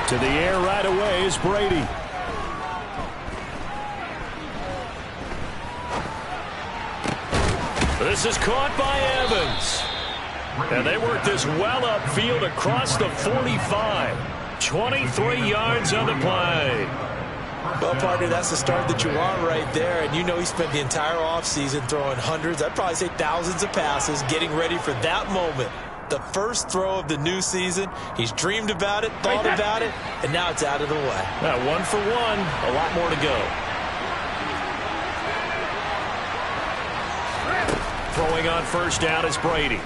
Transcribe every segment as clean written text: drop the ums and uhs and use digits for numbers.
To the air right away is Brady. This is caught by Evans. And they work this well upfield across the 45. 23 yards on the play. Well, partner, that's the start that you want right there. And you know he spent the entire offseason throwing hundreds, I'd probably say thousands of passes, getting ready for that moment. The first throw of the new season. He's dreamed about it, thought about it, and now it's out of the way. Now, 1 for 1, a lot more to go. Throwing on first down is Brady.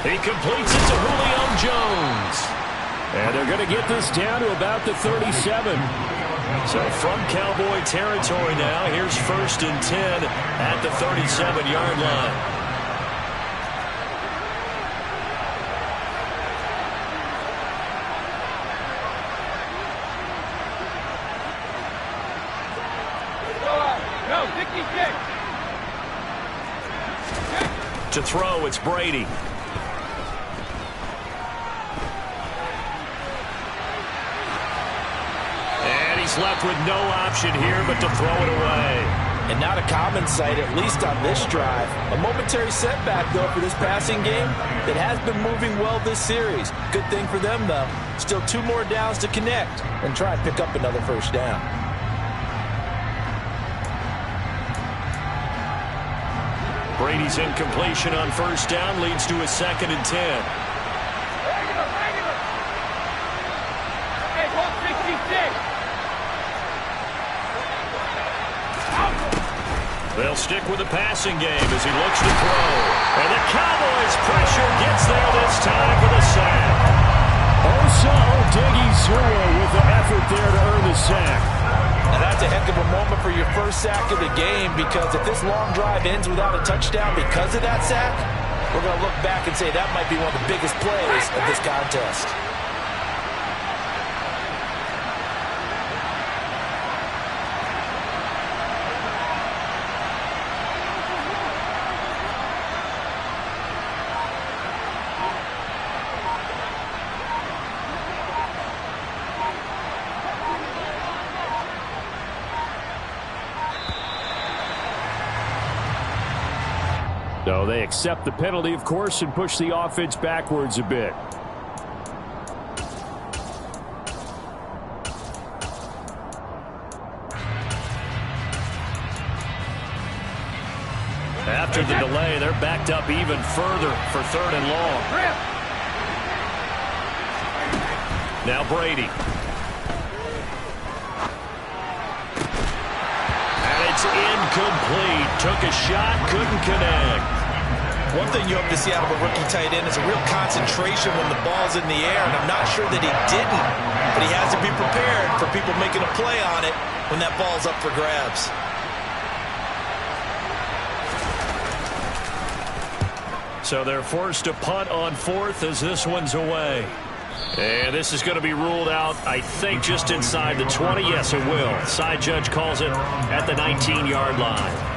He completes it to Julio Jones. And they're going to get this down to about the 37. So from Cowboy territory now, here's 1st and 10 at the 37-yard line. To throw, it's Brady. And he's left with no option here but to throw it away. And not a common sight, at least on this drive. A momentary setback, though, for this passing game that has been moving well this series. Good thing for them, though. Still 2 more downs to connect and try and pick up another first down. Brady's incompletion on first down leads to a 2nd and 10. They'll stick with the passing game as he looks to throw. And the Cowboys' pressure gets there this time for the sack. Osa Odighizuwa with the effort there to earn the sack. Now that's a heck of a moment for your first sack of the game, because if this long drive ends without a touchdown because of that sack, we're going to look back and say that might be one of the biggest plays of this contest. So they accept the penalty, of course, and push the offense backwards a bit. After the delay, they're backed up even further for 3rd and long. Now Brady. And it's incomplete. Took a shot, couldn't connect. One thing you hope to see out of a rookie tight end is a real concentration when the ball's in the air, and I'm not sure that he didn't, but he has to be prepared for people making a play on it when that ball's up for grabs. So they're forced to punt on 4th as this one's away. And this is going to be ruled out, I think, just inside the 20. Yes, it will. Side judge calls it at the 19-yard line.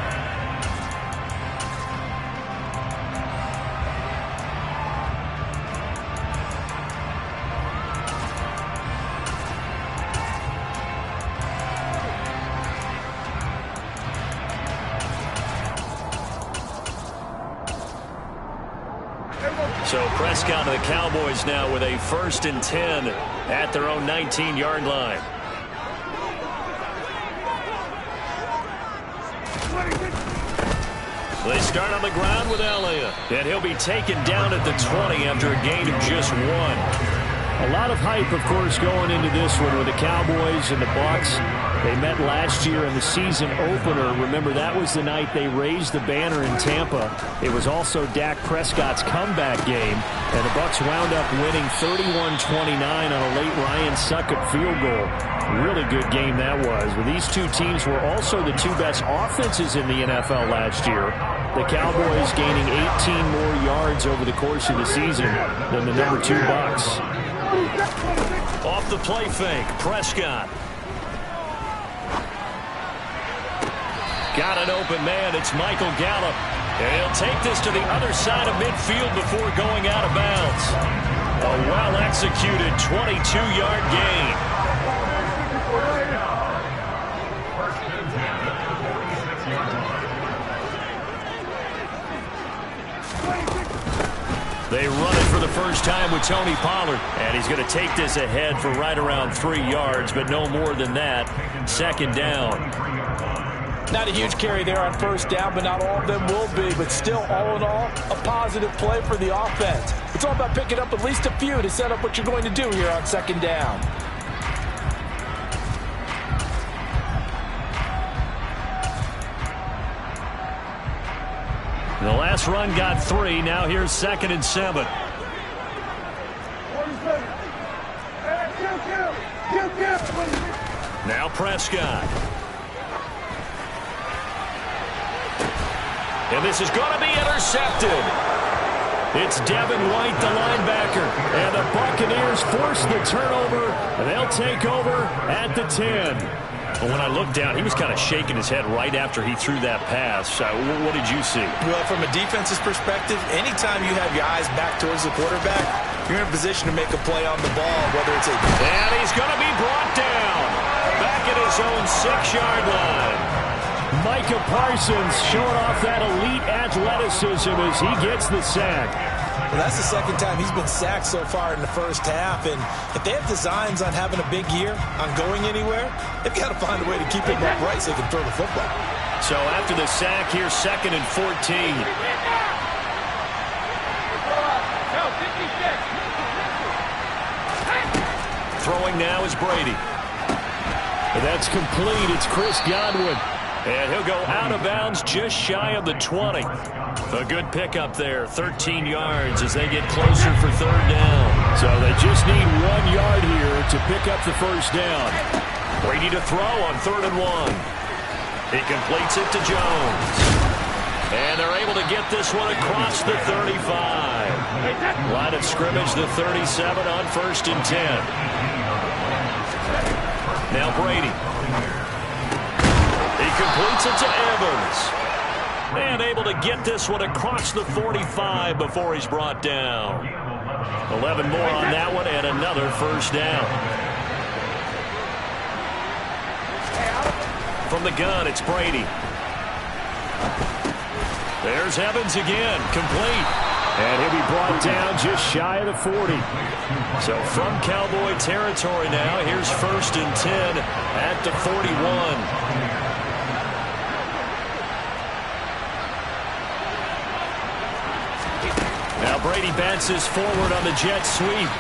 So Prescott and the Cowboys now with a 1st and 10 at their own 19-yard line. They start on the ground with Elliott, and he'll be taken down at the 20 after a gain of just 1. A lot of hype, of course, going into this one with the Cowboys and the Bucs. They met last year in the season opener. Remember, that was the night they raised the banner in Tampa. It was also Dak Prescott's comeback game, and the Bucs wound up winning 31-29 on a late Ryan Succop field goal. Really good game that was. But these two teams were also the 2 best offenses in the NFL last year. The Cowboys gaining 18 more yards over the course of the season than the number 2 Bucs. Off the play fake, Prescott. Got an open man. It's Michael Gallup. And he'll take this to the other side of midfield before going out of bounds. A well-executed 22-yard gain. They run it for the first time with Tony Pollard. And he's going to take this ahead for right around 3 yards, but no more than that. Second down. Not a huge carry there on first down, but not all of them will be. But still, all in all, a positive play for the offense. It's all about picking up at least a few to set up what you're going to do here on second down. The last run got 3. Now here's 2nd and 7. Now Prescott. And this is going to be intercepted. It's Devin White, the linebacker. And the Buccaneers force the turnover, and they'll take over at the 10. But when I looked down, he was kind of shaking his head right after he threw that pass. What did you see? Well, from a defense's perspective, anytime you have your eyes back towards the quarterback, you're in a position to make a play on the ball, whether it's a... And he's going to be brought down back at his own 6-yard line. Micah Parsons showing off that elite athleticism as he gets the sack. Well, that's the second time he's been sacked so far in the first half. And if they have designs on having a big year, on going anywhere, they've got to find a way to keep him upright so they can throw the football. So after the sack, here's 2nd and 14. Throwing now is Brady. That's complete. It's Chris Godwin. And he'll go out of bounds just shy of the 20. A good pickup there, 13 yards as they get closer for 3rd down. So they just need 1 yard here to pick up the first down. Brady to throw on 3rd and 1. He completes it to Jones. And they're able to get this one across the 35. Line of scrimmage, the 37 on 1st and 10. Now Brady. He completes it to Evans. And able to get this one across the 45 before he's brought down. 11 more on that one and another first down. From the gun, it's Brady. There's Evans again, complete. And he'll be brought down just shy of the 40. So from Cowboy territory now, here's 1st and 10 at the 41. Now Brady bounces forward on the jet sweep.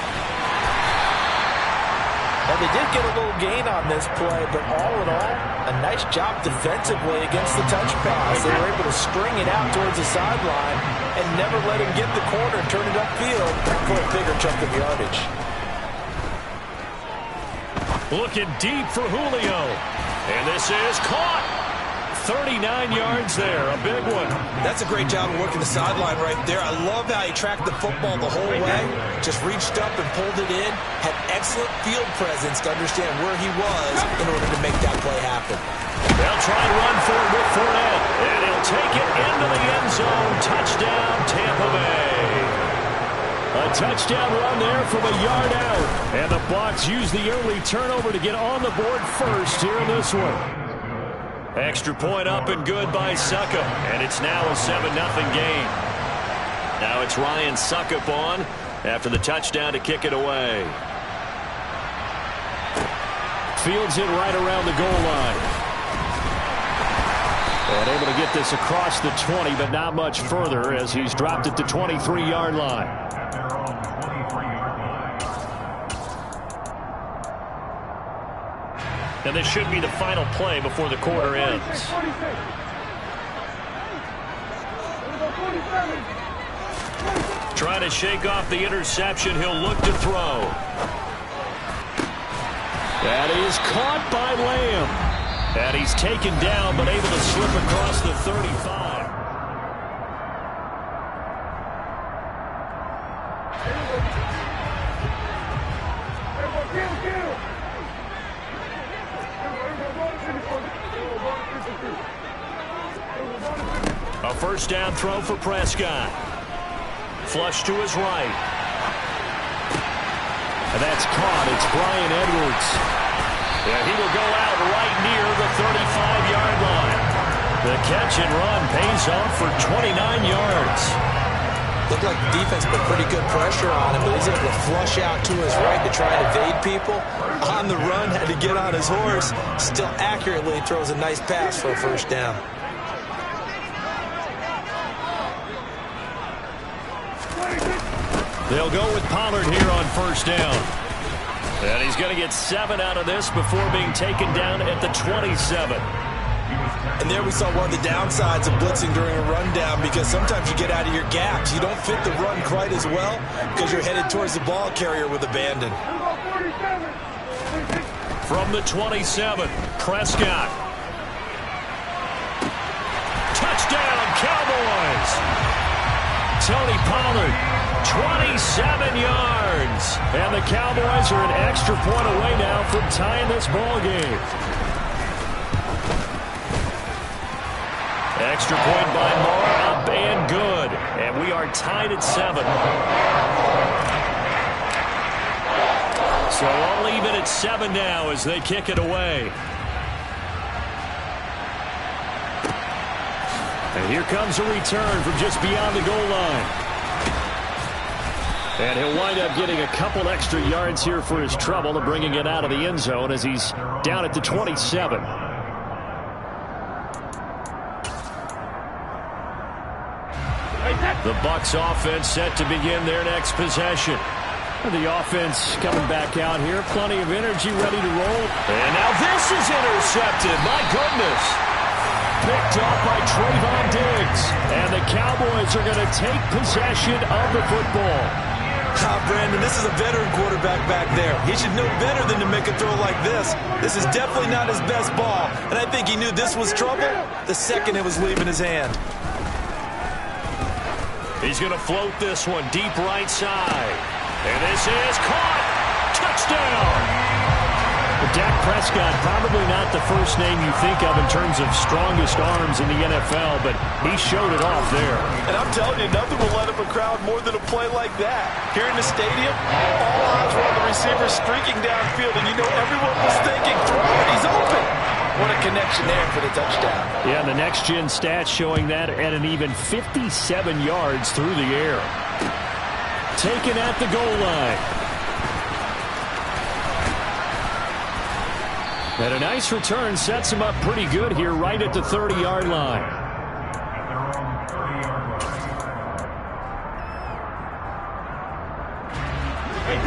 Well, they did get a little gain on this play, but all in all, a nice job defensively against the touch pass. They were able to string it out towards the sideline and never let him get the corner and turn it upfield for a bigger chunk of yardage. Looking deep for Julio. And this is caught. 39 yards there, a big one. That's a great job of working the sideline right there. I love how he tracked the football the whole way. Just reached up and pulled it in. Had excellent field presence to understand where he was in order to make that play happen. They'll try and run for it with Fournette. And he'll take it into the end zone. Touchdown, Tampa Bay. A touchdown run there from a yard out. And the Bucs use the early turnover to get on the board first here in this one. Extra point up and good by Succop. And it's now a 7-0 game. Now it's Ryan Succop on after the touchdown to kick it away. Fields it right around the goal line. And able to get this across the 20, but not much further as he's dropped at the 23-yard line. And this should be the final play before the quarter ends. Trying to shake off the interception. He'll look to throw. That is caught by Lamb. And he's taken down, but able to slip across the 35. A first down throw for Prescott. Flush to his right. And that's caught. It's Bryan Edwards. Yeah, he will go out right near the 35-yard line. The catch and run pays off for 29 yards. Looked like the defense put pretty good pressure on him, but he's able to flush out to his right to try and evade people. On the run, had to get on his horse. Still accurately throws a nice pass for a first down. They'll go with Pollard here on first down. And he's going to get 7 out of this before being taken down at the 27. And there we saw one of the downsides of blitzing during a rundown, because sometimes you get out of your gaps. You don't fit the run quite as well because you're headed towards the ball carrier with abandon. From the 27, Prescott. Touchdown, Cowboys! Tony Pollard, 27 yards. And the Cowboys are an extra point away now from tying this ball game. Extra point by Moore, up and good. And we are tied at 7. So I'll leave it at 7 now as they kick it away. And here comes a return from just beyond the goal line. And he'll wind up getting a couple extra yards here for his trouble and bringing it out of the end zone as he's down at the 27. The Bucs offense set to begin their next possession. The offense coming back out here. Plenty of energy, ready to roll. And now this is intercepted. My goodness. Picked off by Trayvon Diggs. And the Cowboys are going to take possession of the football. Brandon, this is a veteran quarterback back there. He should know better than to make a throw like this. This is definitely not his best ball. And I think he knew this was trouble the second it was leaving his hand. He's going to float this one deep right side. And this is caught. Touchdown. Dak Prescott, probably not the first name you think of in terms of strongest arms in the NFL, but he showed it off there. And I'm telling you, nothing will let up a crowd more than a play like that. Here in the stadium, all eyes were on the receiver streaking downfield, and you know everyone was thinking, throw it, he's open. What a connection there for the touchdown. Yeah, the next-gen stats showing that at an even 57 yards through the air. Taken at the goal line. And a nice return sets him up pretty good here right at the 30-yard line.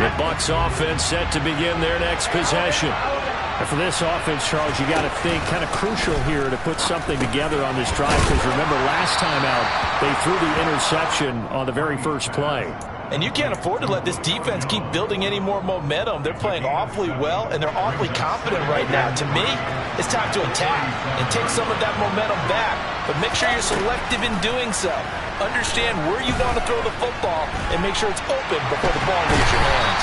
The Bucs offense set to begin their next possession. And for this offense, Charles, you got to think kind of crucial here to put something together on this drive, because remember last time out they threw the interception on the very first play. And you can't afford to let this defense keep building any more momentum. They're playing awfully well, and they're awfully confident right now. To me, it's time to attack and take some of that momentum back. But make sure you're selective in doing so. Understand where you want to throw the football and make sure it's open before the ball leaves your hands.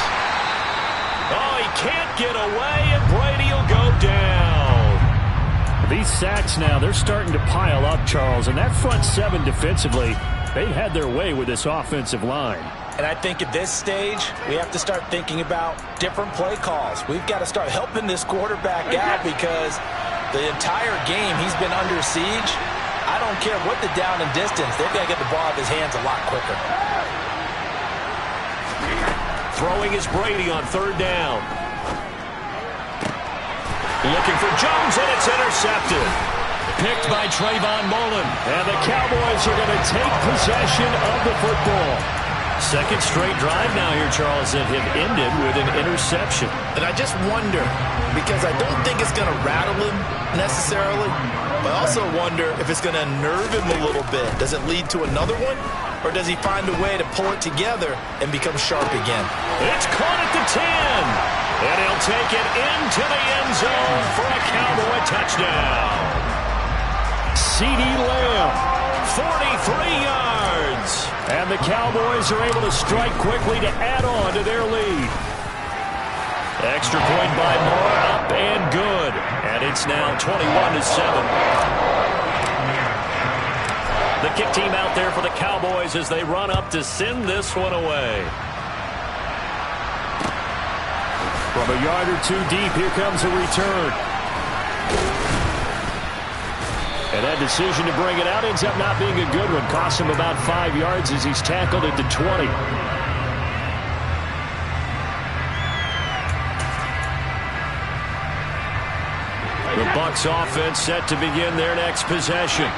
Oh, he can't get away, and Brady will go down. These sacks now, they're starting to pile up, Charles. And that front 7 defensively, they've had their way with this offensive line. And I think at this stage, we have to start thinking about different play calls. We've got to start helping this quarterback out, because the entire game he's been under siege. I don't care what the down and distance. They've got to get the ball out of his hands a lot quicker. Throwing is Brady on third down. Looking for Jones, and it's intercepted. Picked by Trayvon Mullen. And the Cowboys are going to take possession of the football. Second straight drive now here, Charles, that have ended with an interception. And I just wonder, because I don't think it's going to rattle him necessarily, but I also wonder if it's going to unnerve him a little bit. Does it lead to another one? Or does he find a way to pull it together and become sharp again? It's caught at the 10. And he'll take it into the end zone for a Cowboy touchdown. CeeDee Lamb, 43 yards. And the Cowboys are able to strike quickly to add on to their lead. Extra point by Moore, up and good. And it's now 21-7. The kick team out there for the Cowboys as they run up to send this one away. From a yard or two deep, here comes a return. And that decision to bring it out ends up not being a good one. Costs him about 5 yards as he's tackled at the 20. The Bucs offense set to begin their next possession.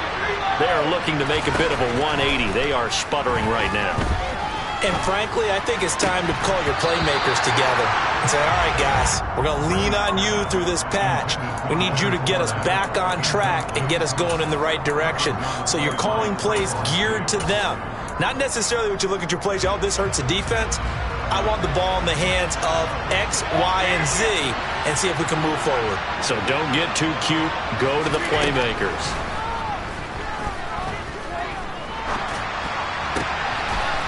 They are looking to make a bit of a 180. They are sputtering right now. And frankly, I think it's time to call your playmakers together and say, all right, guys, we're going to lean on you through this patch. We need you to get us back on track and get us going in the right direction. So you're calling plays geared to them. Not necessarily what you look at your plays, oh, this hurts the defense. I want the ball in the hands of X, Y, and Z and see if we can move forward. So don't get too cute. Go to the playmakers.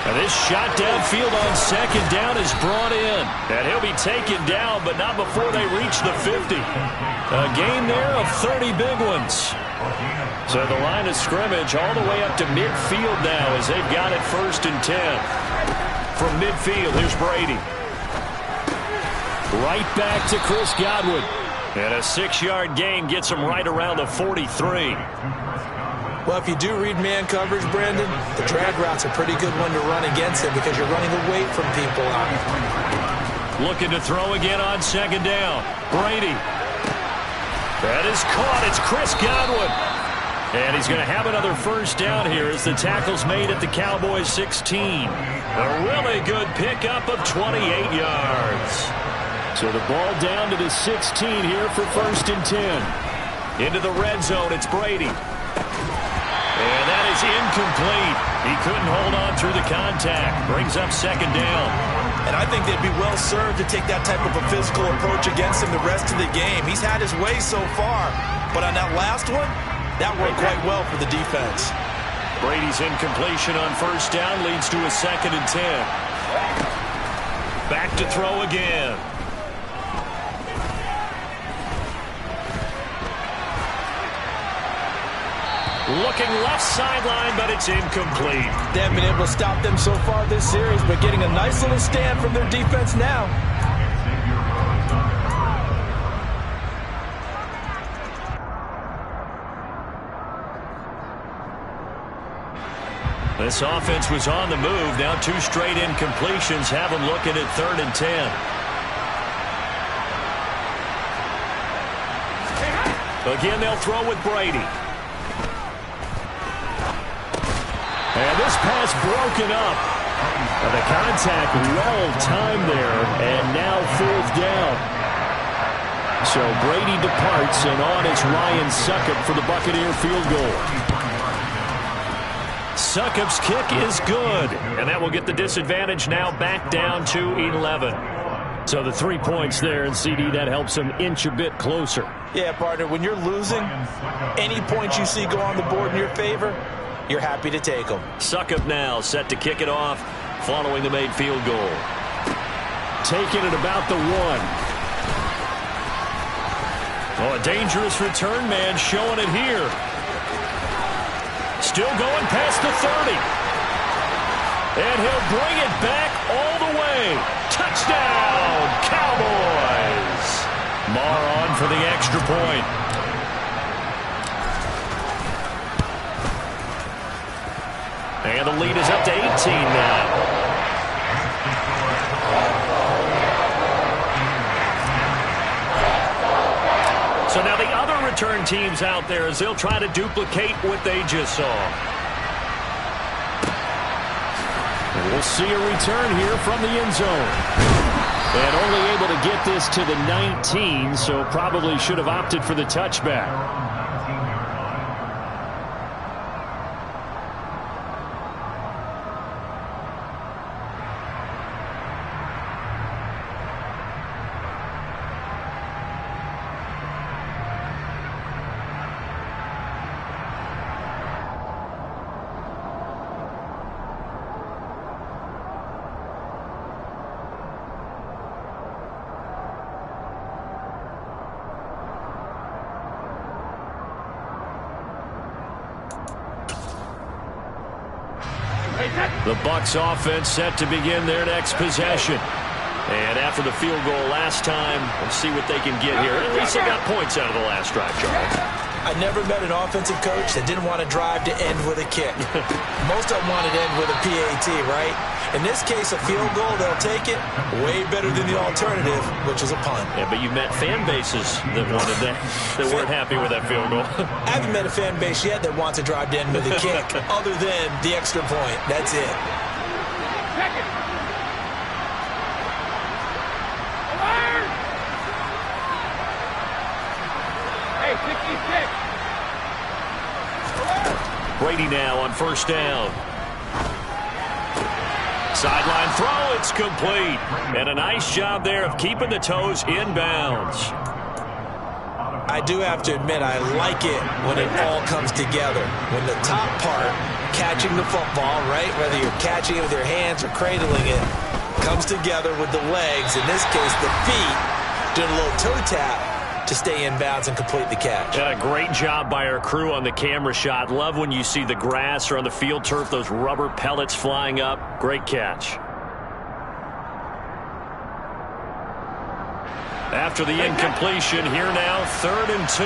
And this shot downfield on second down is brought in. And he'll be taken down, but not before they reach the 50. A gain there of 30 big ones. So the line of scrimmage all the way up to midfield now as they've got it 1st and 10. From midfield, here's Brady. Right back to Chris Godwin. And a 6-yard gain gets him right around the 43. Well, if you do read man coverage, Brandon, the drag route's a pretty good one to run against him because you're running away from people out. Looking to throw again on second down. Brady. That is caught. It's Chris Godwin. And he's going to have another 1st down here as the tackle's made at the Cowboys 16. A really good pickup of 28 yards. So the ball down to the 16 here for 1st and 10. Into the red zone, it's Brady. And that is incomplete. He couldn't hold on through the contact. Brings up 2nd down. And I think they'd be well served to take that type of a physical approach against him the rest of the game. He's had his way so far. But on that last one, that worked quite well for the defense. Brady's incompletion on 1st down leads to a 2nd and 10. Back to throw again. Looking left sideline, but it's incomplete. They haven't been able to stop them so far this series, but getting a nice little stand from their defense now. This offense was on the move. Now 2 straight incompletions have them looking at 3rd and 10. Again, they'll throw with Brady. And this pass broken up. The contact well timed there, and now 4th down. So Brady departs, and on is Ryan Succop for the Buccaneer field goal. Succop's kick is good, and that will get the disadvantage now back down to 11. So the 3 points there, and CD, that helps him inch a bit closer. Yeah, partner, when you're losing, any points you see go on the board in your favor, you're happy to take them. Succop now set to kick it off following the made field goal. Taking it about the 1. Oh, a dangerous return man showing it here. Still going past the 30. And he'll bring it back all the way. Touchdown, Cowboys. Marr on for the extra point. And the lead is up to 18 now. So now the other return teams out there as they'll try to duplicate what they just saw. And we'll see a return here from the end zone. And only able to get this to the 19, so probably should have opted for the touchback. The Bucs offense set to begin their next possession. And after the field goal last time, we'll see what they can get here. At least they got points out of the last drive, Charles. I never met an offensive coach that didn't want to drive to end with a kick. Most of them wanted to end with a PAT, right? In this case, a field goal, they'll take it. Way better than the alternative, which is a punt. Yeah, but you met fan bases that wanted that, that weren't happy with that field goal. I haven't met a fan base yet that wants to drive to end with a kick, other than the extra point. That's it. Brady now on first down. Sideline throw, it's complete. And a nice job there of keeping the toes inbounds. I do have to admit, I like it when it all comes together. When the top part, catching the football, right, whether you're catching it with your hands or cradling it, comes together with the legs, in this case the feet, doing a little toe tap to stay in bounds and complete the catch. And a great job by our crew on the camera shot. Love when you see the grass or on the field turf, those rubber pellets flying up. Great catch. After the incompletion, here now, 3rd and 2.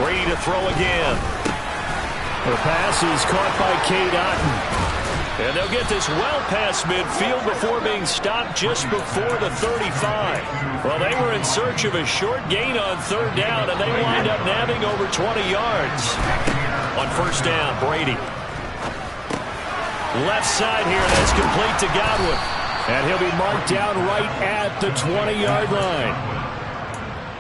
Brady to throw again. The pass is caught by Cade Otton. And they'll get this well past midfield before being stopped just before the 35. Well, they were in search of a short gain on 3rd down, and they wind up nabbing over 20 yards. On first down, Brady. Left side here, that's complete to Godwin. And he'll be marked down right at the 20-yard line.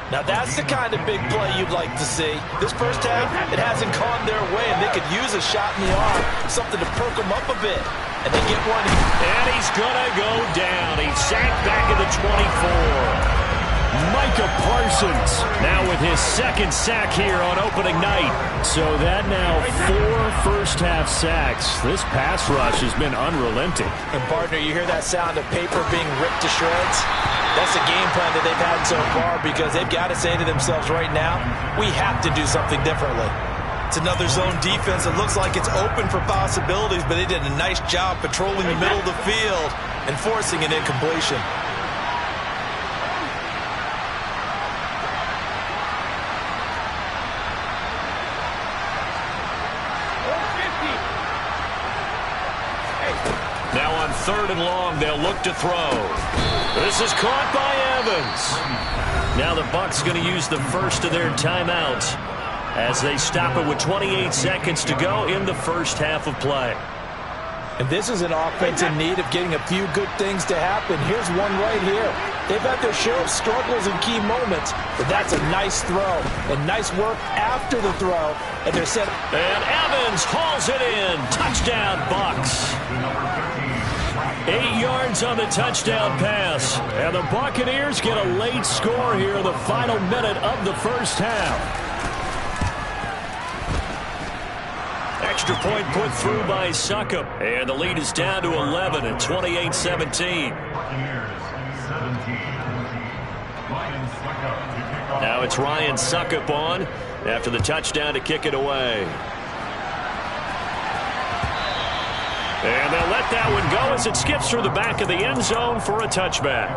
Now that's the kind of big play you'd like to see. This first half, it hasn't gone their way, and they could use a shot in the arm, something to perk them up a bit. And they get one. And he's going to go down. He's sacked back at the 24. Micah Parsons now with his 2nd sack here on opening night. So that now 4 first-half sacks. This pass rush has been unrelenting. And, partner, you hear that sound of paper being ripped to shreds? That's the game plan that they've had so far, because they've got to say to themselves right now, we have to do something differently. It's another zone defense. It looks like it's open for possibilities, but they did a nice job patrolling the middle of the field and forcing an incompletion. Now on 3rd and long, they'll look to throw. This is caught by Evans. Now the Bucs going to use the first of their timeouts as they stop it with 28 seconds to go in the first half of play. And this is an offense in need of getting a few good things to happen. Here's one right here. They've had their share of struggles in key moments, but that's a nice throw and nice work after the throw. And they're set. And Evans hauls it in. Touchdown, Bucs. 8 yards on the touchdown pass. And the Buccaneers get a late score here in the final minute of the first half. Extra point put through by Succop. And the lead is down to 11 at 28-17. Now it's Ryan Succop on after the touchdown to kick it away. And they'll let that one go as it skips through the back of the end zone for a touchback.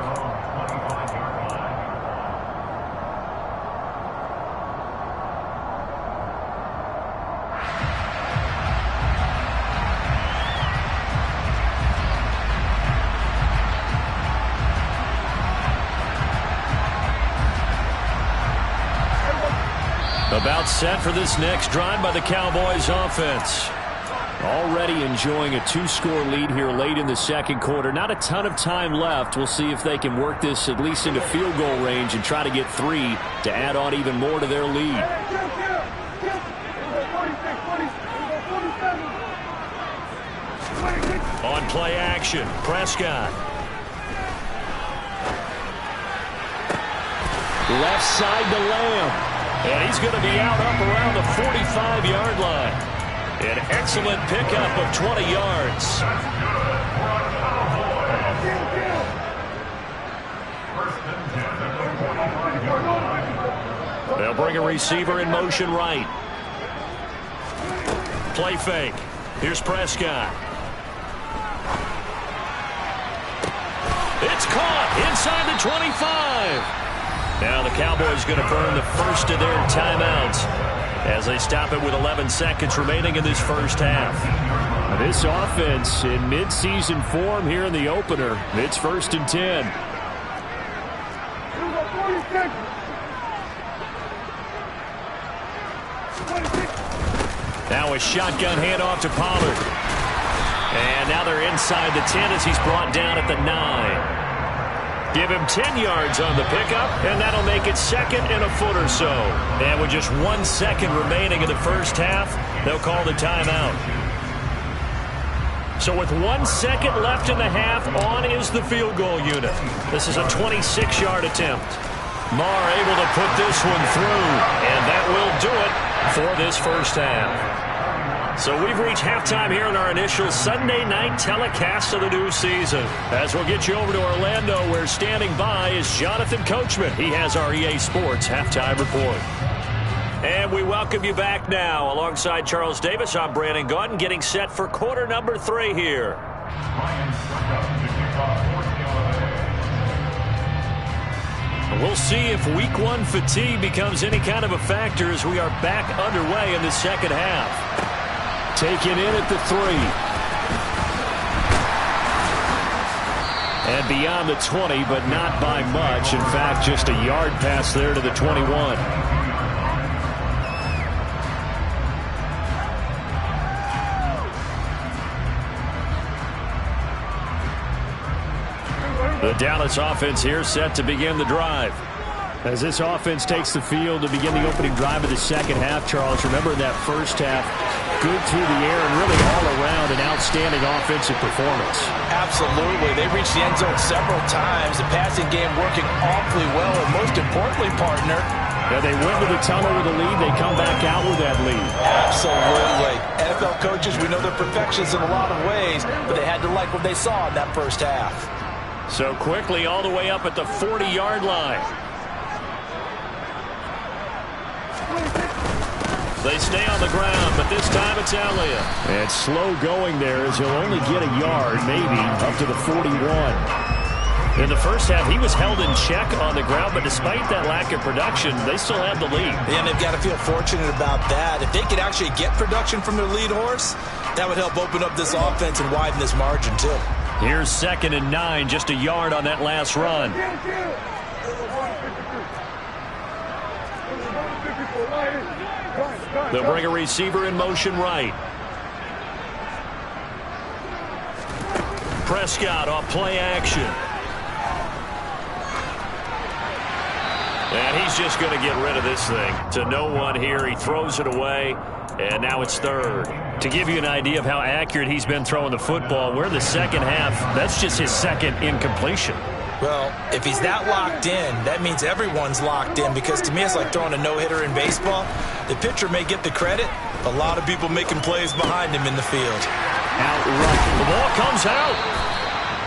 About set for this next drive by the Cowboys offense. Already enjoying a 2-score lead here late in the second quarter. Not a ton of time left. We'll see if they can work this at least into field goal range and try to get 3 to add on even more to their lead. On play action, Prescott. Left side to Lamb. And he's going to be out up around the 45-yard line. An excellent pickup of 20 yards. They'll bring a receiver in motion right. play fake. Here's Prescott. It's caught inside the 25. Now the Cowboys going to burn the first of their timeouts as they stop it with 11 seconds remaining in this first half. This offense in midseason form here in the opener. It's 1st and 10. Now a shotgun handoff to Pollard. And now they're inside the 10 as he's brought down at the 9. Give him 10 yards on the pickup, and that'll make it 2nd and a foot or so. And with just 1 second remaining in the first half, they'll call the timeout. So with 1 second left in the half, on is the field goal unit. This is a 26-yard attempt. Marr able to put this one through, and that will do it for this first half. So we've reached halftime here in our initial Sunday night telecast of the new season. As we'll get you over to Orlando, where standing by is Jonathan Coachman. He has our EA Sports halftime report. And we welcome you back now. Alongside Charles Davis, I'm Brandon Gaudin, getting set for quarter number 3 here. We'll see if week 1 fatigue becomes any kind of a factor as we are back underway in the second half. Taken in at the 3. And beyond the 20, but not by much. In fact, just a yard pass there to the 21. The Dallas offense here set to begin the drive. As this offense takes the field to begin the opening drive of the second half, Charles, remember in that first half, good through the air and really all around an outstanding offensive performance. Absolutely. They reached the end zone several times. The passing game working awfully well, and most importantly, partner, yeah, they went to the tunnel with a lead. They come back out with that lead. Absolutely. NFL coaches, we know they're perfectionists in a lot of ways, but they had to like what they saw in that first half. So quickly all the way up at the 40-yard line. They stay on the ground, but this time it's Elliott. And slow going there as he'll only get a yard, maybe, up to the 41. In the first half, he was held in check on the ground, but despite that lack of production, they still have the lead. And they've got to feel fortunate about that. If they could actually get production from their lead horse, that would help open up this offense and widen this margin, too. Here's 2nd and 9, just a yard on that last run. They'll bring a receiver in motion right. Prescott off play action. And he's just going to get rid of this thing. To no one here. He throws it away. And now it's 3rd. To give you an idea of how accurate he's been throwing the football, we're in the second half. That's just his 2nd incompletion. Well, if he's that locked in, that means everyone's locked in, because to me it's like throwing a no-hitter in baseball. The pitcher may get the credit. A lot of people making plays behind him in the field. Outright. The ball comes out.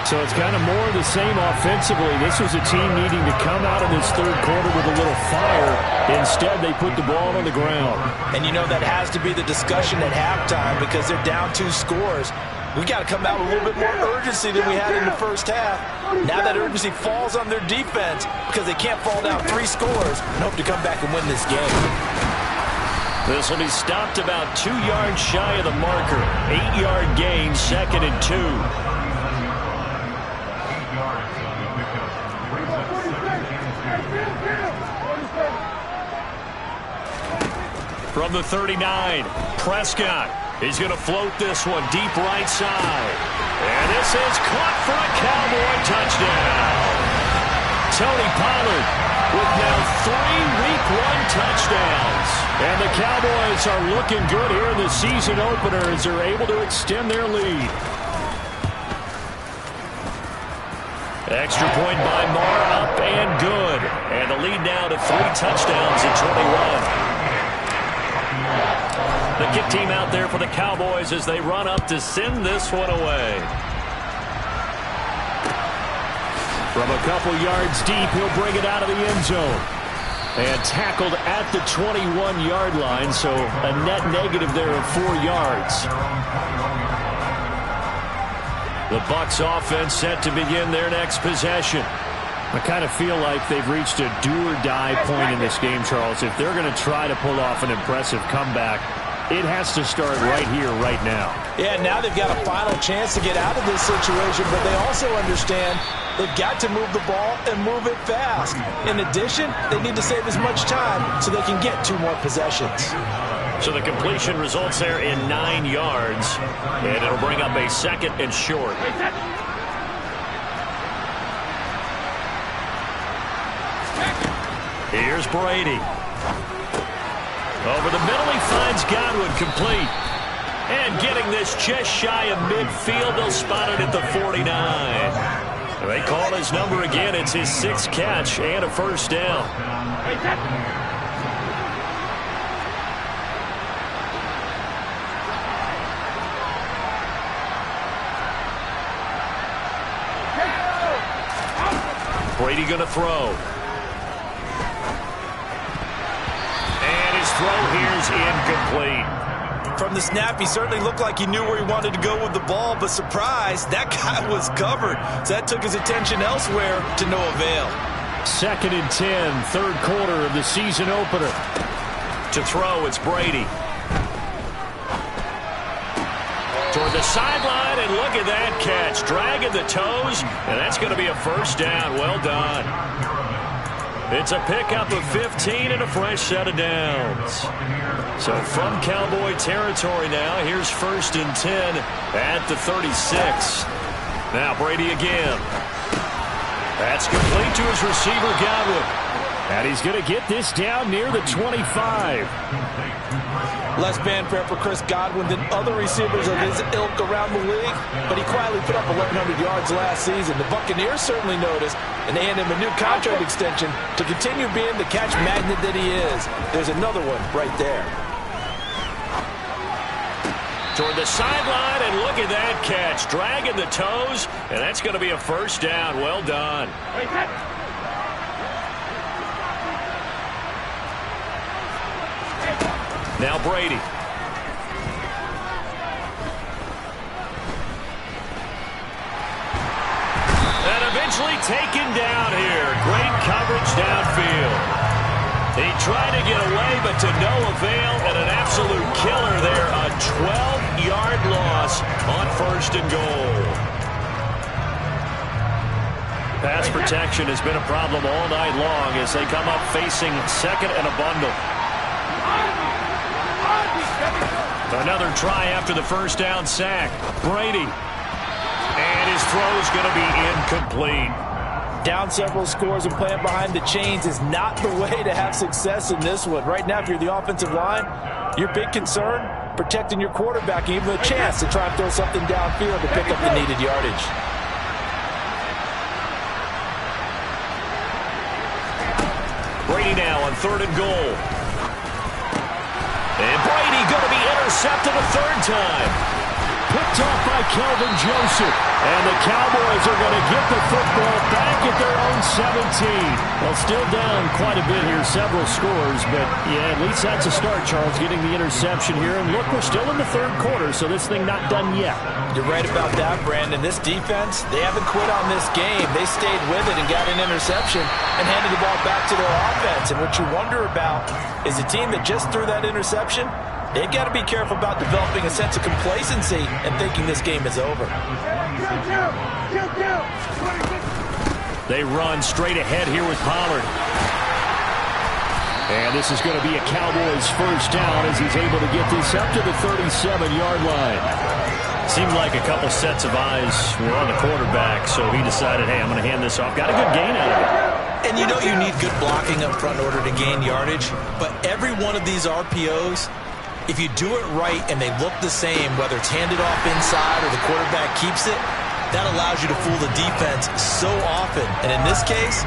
So it's kind of more of the same offensively. This was a team needing to come out in this 3rd quarter with a little fire. Instead, they put the ball on the ground. And you know that has to be the discussion at halftime, because they're down 2 scores. We got to come out with a little bit more urgency than we had in the first half. Now that urgency falls on their defense because they can't fall down 3 scores and hope to come back and win this game. This will be stopped about 2 yards shy of the marker. 8-yard gain, 2nd and 2. From the 39, Prescott. He's going to float this one deep right side. And this is caught for a Cowboy touchdown. Tony Pollard with now 3 Week 1 touchdowns. And the Cowboys are looking good here in the season opener as they're able to extend their lead. Extra point by Marr, up and good. And the lead now to 3 touchdowns at 21. The kick team out there for the Cowboys as they run up to send this one away. From a couple yards deep, he'll bring it out of the end zone. And tackled at the 21-yard line, so a net negative there of 4 yards. The Bucs offense set to begin their next possession. I kind of feel like they've reached a do-or-die point in this game, Charles. If they're going to try to pull off an impressive comeback, it has to start right here, right now. Yeah, now they've got a final chance to get out of this situation, but they also understand they've got to move the ball and move it fast. In addition, they need to save as much time so they can get 2 more possessions. So the completion results there in 9 yards, and it'll bring up a 2nd and short. Here's Brady. Over the middle, he finds Godwin complete. And getting this just shy of midfield, they'll spot it at the 49. They call his number again. It's his 6th catch and a first down. Brady going to throw. Throw here's incomplete. From the snap, he certainly looked like he knew where he wanted to go with the ball, but surprise, that guy was covered. So that took his attention elsewhere to no avail. 2nd and 10, 3rd quarter of the season opener. To throw, it's Brady. Toward the sideline, and look at that catch. Dragging the toes, and that's going to be a first down. Well done. It's a pickup of 15 and a fresh set of downs. So from Cowboy territory now, here's 1st and 10 at the 36. Now Brady again. That's complete to his receiver, Godwin. And he's going to get this down near the 25. Less fanfare for Chris Godwin than other receivers of his ilk around the league, but he quietly put up 1,100 yards last season. The Buccaneers certainly noticed, and they handed him a new contract extension to continue being the catch magnet that he is. There's another one right there. Toward the sideline, and look at that catch. Dragging the toes, and that's going to be a first down. Well done. Now Brady. And eventually taken down here. Great coverage downfield. He tried to get away, but to no avail, and an absolute killer there. A 12-yard loss on 1st and goal. Pass protection has been a problem all night long as they come up facing 2nd and a bundle. Another try after the first down sack. Brady. And his throw's going to be incomplete. Down several scores and playing behind the chains is not the way to have success in this one. Right now, if you're the offensive line, your big concern, protecting your quarterback and even a chance to try and throw something downfield to pick up the needed yardage. Brady now on 3rd and goal. And Brady going to be intercepted a 3rd time. Picked off by Kelvin Joseph. And the Cowboys are going to get the football back at their own 17. Well, still down quite a bit here, several scores. But, yeah, at least that's a start, Charles, getting the interception here. And look, we're still in the 3rd quarter, so this thing not done yet. You're right about that, Brandon. This defense, they haven't quit on this game. They stayed with it and got an interception and handed the ball back to their offense. And what you wonder about is a team that just threw that interception, they've got to be careful about developing a sense of complacency and thinking this game is over. They run straight ahead here with Pollard. And this is going to be a Cowboys first down as he's able to get this up to the 37-yard line. Seemed like a couple sets of eyes were on the quarterback, so he decided, hey, I'm going to hand this off. Got a good gain out of it. And you know you need good blocking up front in order to gain yardage, but every one of these RPOs, if you do it right and they look the same, whether it's handed off inside or the quarterback keeps it, that allows you to fool the defense so often. And in this case,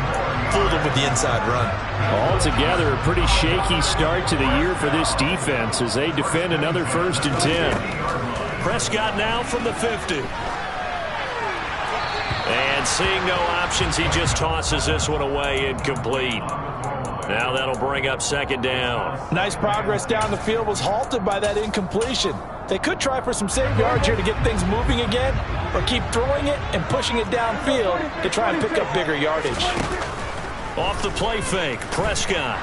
fooled them with the inside run. Altogether, a pretty shaky start to the year for this defense as they defend another 1st and 10. Prescott now from the 50. And seeing no options, he just tosses this one away incomplete. Now that'll bring up second down. Nice progress down the field was halted by that incompletion. They could try for some save yards here to get things moving again, or keep throwing it and pushing it downfield to try and pick up bigger yardage. Off the play fake, Prescott.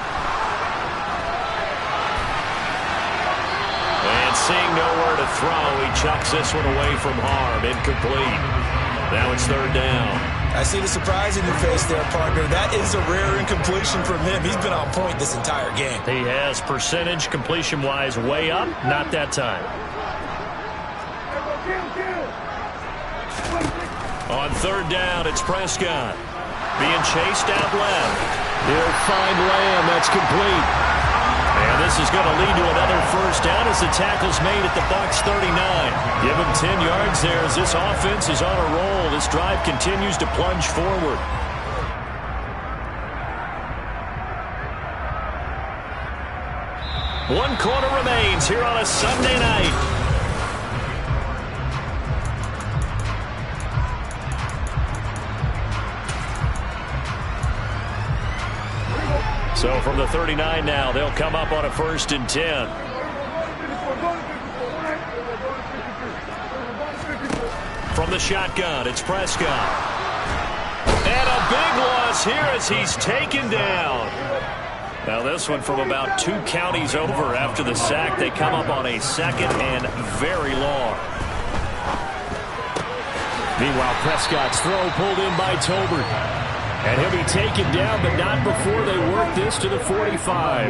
And seeing nowhere to throw, he chucks this one away from harm. Incomplete. Now it's third down. I see the surprise in your face there, partner. That is a rare incompletion from him. He's been on point this entire game. He has percentage completion-wise way up. Not that time. On third down, it's Prescott. Being chased out left. He'll find Lamb. That's complete. And this is going to lead to another first down as the tackle's made at the Bucs 39. Give him 10 yards there as this offense is on a roll. This drive continues to plunge forward. One quarter remains here on a Sunday night. So from the 39 now, they'll come up on a 1st and 10. From the shotgun, it's Prescott. And a big loss here as he's taken down. Now this one from about 2 counties over after the sack. They come up on a 2nd and very long. Meanwhile, Prescott's throw pulled in by Tolbert. And he'll be taken down, but not before they work this to the 45.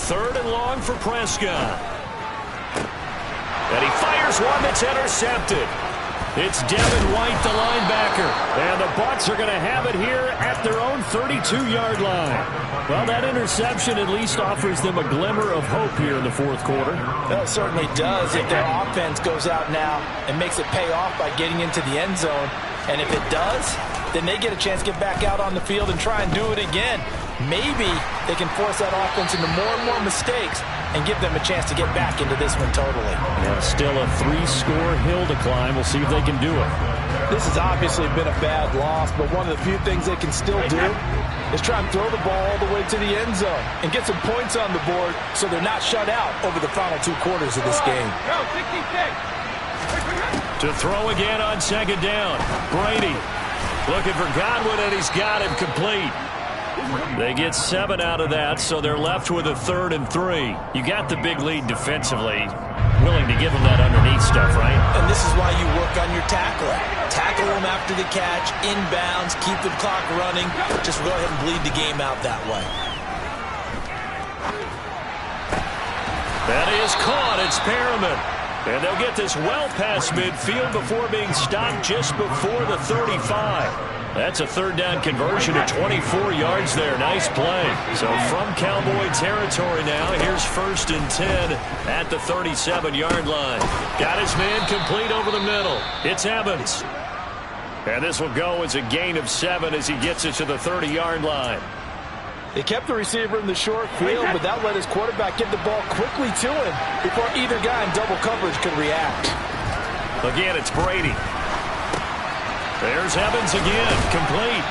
Third and long for Prescott. And he fires one that's intercepted. It's Devin White, the linebacker. And the Bucs are going to have it here at their own 32-yard line. Well, that interception at least offers them a glimmer of hope here in the 4th quarter. Well, it certainly does if their offense goes out now and makes it pay off by getting into the end zone. And if it does, then they get a chance to get back out on the field and try and do it again. Maybe they can force that offense into more and more mistakes and give them a chance to get back into this one totally. Yeah, still a 3-score hill to climb. We'll see if they can do it. This has obviously been a bad loss, but one of the few things they can still do is try and throw the ball all the way to the end zone and get some points on the board so they're not shut out over the final 2 quarters of this game. To throw again on 2nd down. Brady looking for Godwin, and he's got him complete. They get 7 out of that, so they're left with a 3rd and 3. You got the big lead defensively. Willing to give them that underneath stuff, right? And this is why you work on your tackling. Tackle them after the catch, inbounds, keep the clock running. Just go ahead and bleed the game out that way. That is caught. It's Perriman. And they'll get this well past midfield before being stopped just before the 35. That's a 3rd down conversion to 24 yards there. Nice play. So from Cowboy territory now, here's 1st and 10 at the 37-yard line. Got his man complete over the middle. It's Evans. And this will go as a gain of 7 as he gets it to the 30-yard line. They kept the receiver in the short field, but that let his quarterback get the ball quickly to him before either guy in double coverage could react. Again, it's Brady. There's Evans again, complete.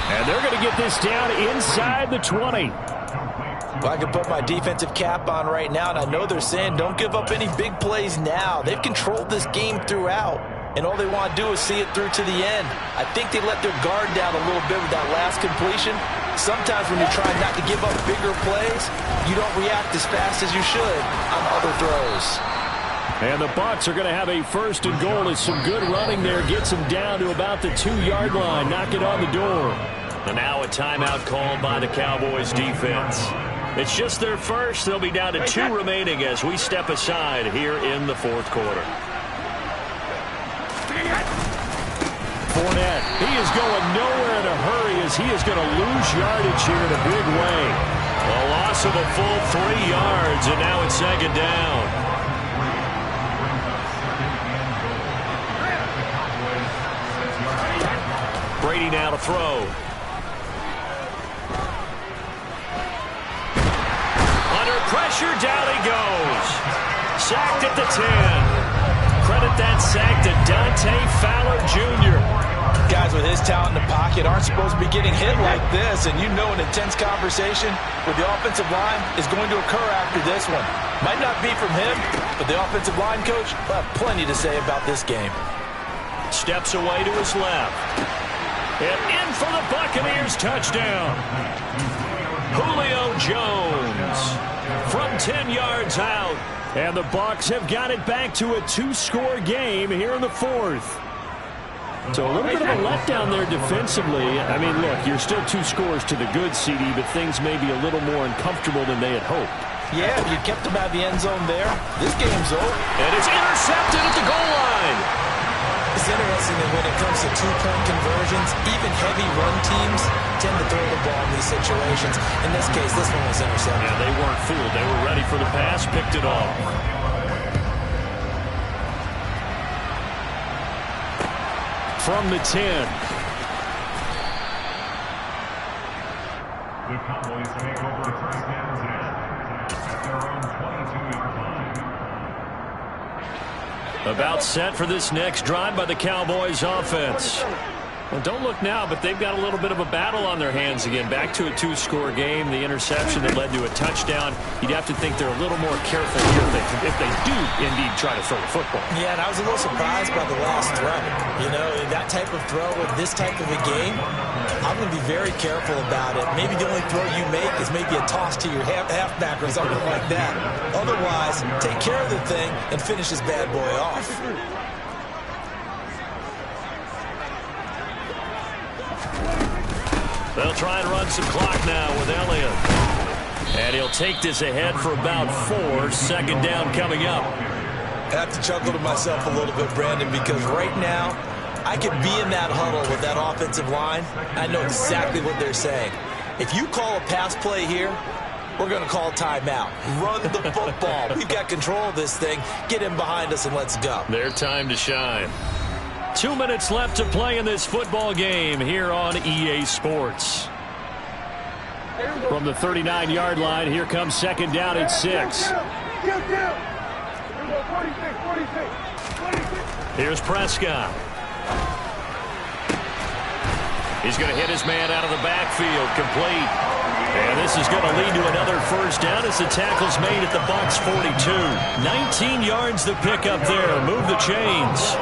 And they're going to get this down inside the 20. Well, I can put my defensive cap on right now, and I know they're saying don't give up any big plays now. They've controlled this game throughout, and all they want to do is see it through to the end. I think they let their guard down a little bit with that last completion. Sometimes when you're trying not to give up bigger plays, you don't react as fast as you should on other throws. And the Bucs are going to have a 1st and goal as some good running there gets them down to about the 2-yard line. Knock it on the door. And now a timeout called by the Cowboys defense. It's just their first. They'll be down to 2 remaining as we step aside here in the 4th quarter. Fournette, he is going nowhere in a hurry as he is going to lose yardage here in a big way. A loss of a full 3 yards, and now it's 2nd down. Brady now to throw. Under pressure, down he goes. Sacked at the 10. Credit that sack to Dante Fowler Jr. Guys with his talent in the pocket aren't supposed to be getting hit like this, and you know an intense conversation with the offensive line is going to occur after this one. Might not be from him, but the offensive line coach will have plenty to say about this game. Steps away to his left. And in for the Buccaneers touchdown. Julio Jones from 10 yards out. And the Bucs have got it back to a 2-score game here in the fourth. So a little bit of a letdown there defensively. I mean, look, you're still 2 scores to the good, CD, but things may be a little more uncomfortable than they had hoped. Yeah, if you kept them out of the end zone there, this game's over. And it's intercepted at the goal line. It's interesting that when it comes to 2-point conversions, even heavy run teams tend to throw the ball in these situations. In this case, this one was intercepted. Yeah, they weren't fooled. They were ready for the pass, picked it off. From the 10. The Cowboys take over first down at their own 22-yard line. About set for this next drive by the Cowboys offense. Well, don't look now, but they've got a little bit of a battle on their hands again. Back to a 2-score game. The interception that led to a touchdown. You'd have to think they're a little more careful here if they do indeed try to throw the football. Yeah, and I was a little surprised by the last throw. You know, that type of throw with this type of a game, I'm going to be very careful about it. Maybe the only throw you make is maybe a toss to your halfback or something like that. Otherwise, take care of the thing and finish this bad boy off. They'll try and run some clock now with Elliott. And he'll take this ahead for about 4. Second down coming up. I have to chuckle to myself a little bit, Brandon, because right now I could be in that huddle with that offensive line. I know exactly what they're saying. If you call a pass play here, we're going to call timeout. Run the football. We've got control of this thing. Get him behind us and let's go. Their time to shine. 2 minutes left to play in this football game here on EA Sports. From the 39-yard line, here comes second down at 6. Here's Prescott. He's going to hit his man out of the backfield, complete. And this is going to lead to another first down as the tackle's made at the Bucs 42. 19 yards to pick up there. Move the chains.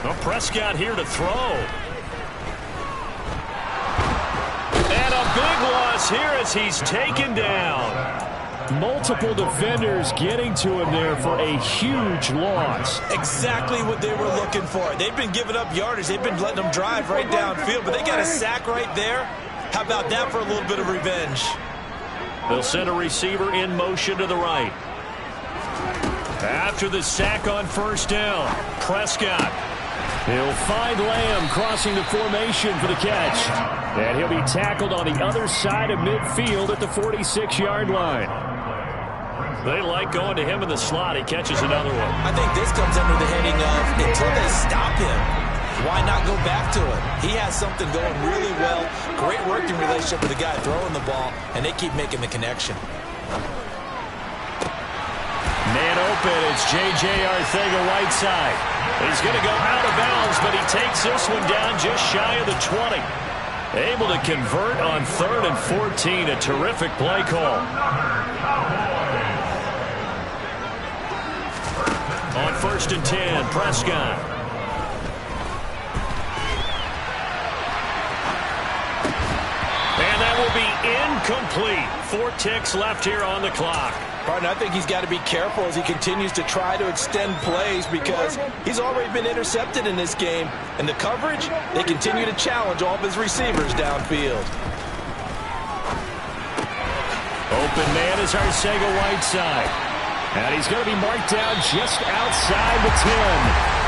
Well, Prescott here to throw. And a big loss here as he's taken down. Multiple defenders getting to him there for a huge loss. Exactly what they were looking for. They've been giving up yardage. They've been letting them drive right downfield, but they got a sack right there. How about that for a little bit of revenge? They'll send a receiver in motion to the right. After the sack on first down, Prescott. He'll find Lamb crossing the formation for the catch. And he'll be tackled on the other side of midfield at the 46-yard line. They like going to him in the slot. He catches another one. I think this comes under the heading of until they stop him, why not go back to it? He has something going really well. Great working relationship with the guy throwing the ball, and they keep making the connection. Man open, it's J.J. Arcega-Whiteside. He's going to go out of bounds, but he takes this one down just shy of the 20. Able to convert on 3rd and 14. A terrific play call. On 1st and 10, Prescott. And that will be incomplete. 4 ticks left here on the clock. Partner, I think he's got to be careful as he continues to try to extend plays because he's already been intercepted in this game. And the coverage, they continue to challenge all of his receivers downfield. Open man is Arcega-Whiteside. And he's going to be marked down just outside the 10.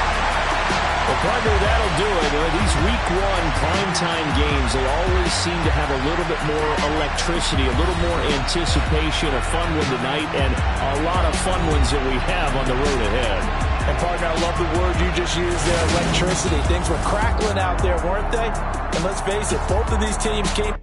Well, partner, that'll do it. These Week 1 primetime games, they always seem to have a little bit more electricity, a little more anticipation, a fun one tonight, and a lot of fun ones that we have on the road ahead. And, partner, I love the word you just used there, electricity. Things were crackling out there, weren't they? And let's face it, both of these teams came...